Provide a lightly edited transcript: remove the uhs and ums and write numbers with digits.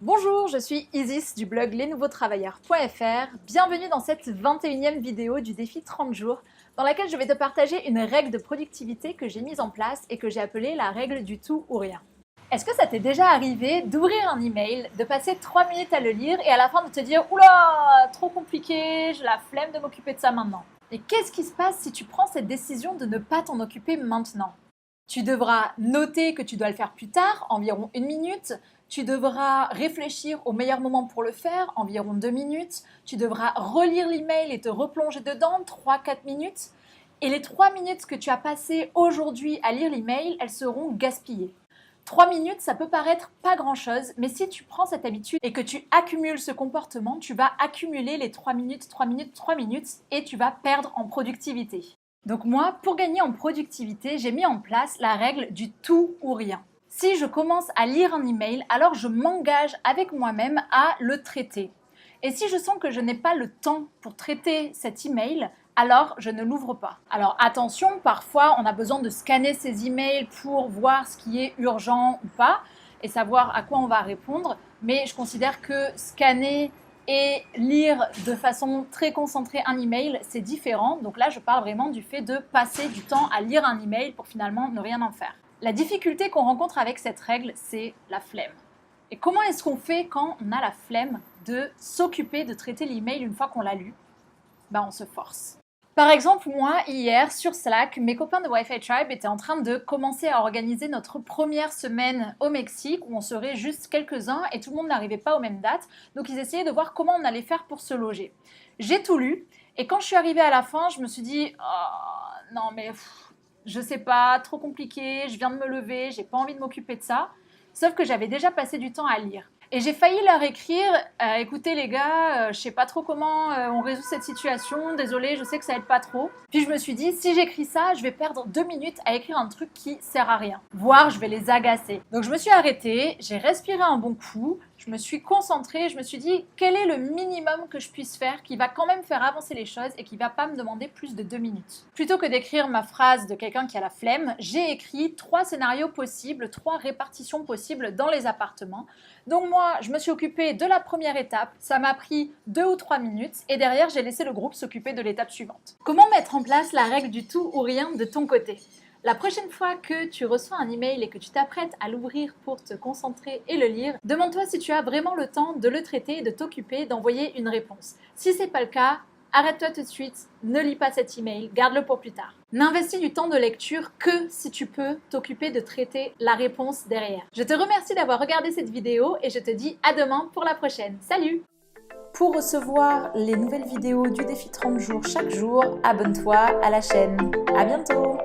Bonjour, je suis Isis du blog lesnouveautravailleurs.fr. Bienvenue dans cette 21e vidéo du défi 30 jours dans laquelle je vais te partager une règle de productivité que j'ai mise en place et que j'ai appelée la règle du tout ou rien. Est-ce que ça t'est déjà arrivé d'ouvrir un email, de passer 3 minutes à le lire et à la fin de te dire « Oula, trop compliqué, j'ai la flemme de m'occuper de ça maintenant ». Et qu'est-ce qui se passe si tu prends cette décision de ne pas t'en occuper maintenant ? Tu devras noter que tu dois le faire plus tard, environ 1 minute. Tu devras réfléchir au meilleur moment pour le faire, environ 2 minutes. Tu devras relire l'email et te replonger dedans, 3-4 minutes. Et les 3 minutes que tu as passées aujourd'hui à lire l'email, elles seront gaspillées. 3 minutes, ça peut paraître pas grand-chose, mais si tu prends cette habitude et que tu accumules ce comportement, tu vas accumuler les 3 minutes, 3 minutes, 3 minutes et tu vas perdre en productivité. Donc moi, pour gagner en productivité, j'ai mis en place la règle du tout ou rien. Si je commence à lire un email, alors je m'engage avec moi-même à le traiter. Et si je sens que je n'ai pas le temps pour traiter cet email, alors je ne l'ouvre pas. Alors attention, parfois on a besoin de scanner ces emails pour voir ce qui est urgent ou pas et savoir à quoi on va répondre. Mais je considère que scanner et lire de façon très concentrée un email, c'est différent. Donc là, je parle vraiment du fait de passer du temps à lire un email pour finalement ne rien en faire. La difficulté qu'on rencontre avec cette règle, c'est la flemme. Et comment est-ce qu'on fait quand on a la flemme de s'occuper de traiter l'email une fois qu'on l'a lu ? On se force. Par exemple, moi, hier, sur Slack, mes copains de Wi-Fi Tribe étaient en train de commencer à organiser notre première semaine au Mexique, où on serait juste quelques-uns et tout le monde n'arrivait pas aux mêmes dates. Donc, ils essayaient de voir comment on allait faire pour se loger. J'ai tout lu, et quand je suis arrivée à la fin, je me suis dit « Oh, non mais je sais pas, trop compliqué, je viens de me lever, j'ai pas envie de m'occuper de ça. » Sauf que j'avais déjà passé du temps à lire. Et j'ai failli leur écrire « Écoutez les gars, je sais pas trop comment on résout cette situation, désolé, je sais que ça aide pas trop. » Puis je me suis dit, si j'écris ça, je vais perdre 2 minutes à écrire un truc qui sert à rien. Voire je vais les agacer. Donc je me suis arrêtée, j'ai respiré un bon coup, je me suis concentrée, je me suis dit quel est le minimum que je puisse faire qui va quand même faire avancer les choses et qui va pas me demander plus de 2 minutes. Plutôt que d'écrire ma phrase de quelqu'un qui a la flemme, j'ai écrit 3 scénarios possibles, 3 répartitions possibles dans les appartements. Donc moi, je me suis occupée de la première étape, ça m'a pris 2 ou 3 minutes et derrière, j'ai laissé le groupe s'occuper de l'étape suivante. Comment mettre en place la règle du tout ou rien de ton côté ? La prochaine fois que tu reçois un email et que tu t'apprêtes à l'ouvrir pour te concentrer et le lire, demande-toi si tu as vraiment le temps de le traiter et de t'occuper d'envoyer une réponse. Si ce n'est pas le cas, arrête-toi tout de suite, ne lis pas cet email, garde-le pour plus tard. N'investis du temps de lecture que si tu peux t'occuper de traiter la réponse derrière. Je te remercie d'avoir regardé cette vidéo et je te dis à demain pour la prochaine. Salut! Pour recevoir les nouvelles vidéos du défi 30 jours chaque jour, abonne-toi à la chaîne. À bientôt!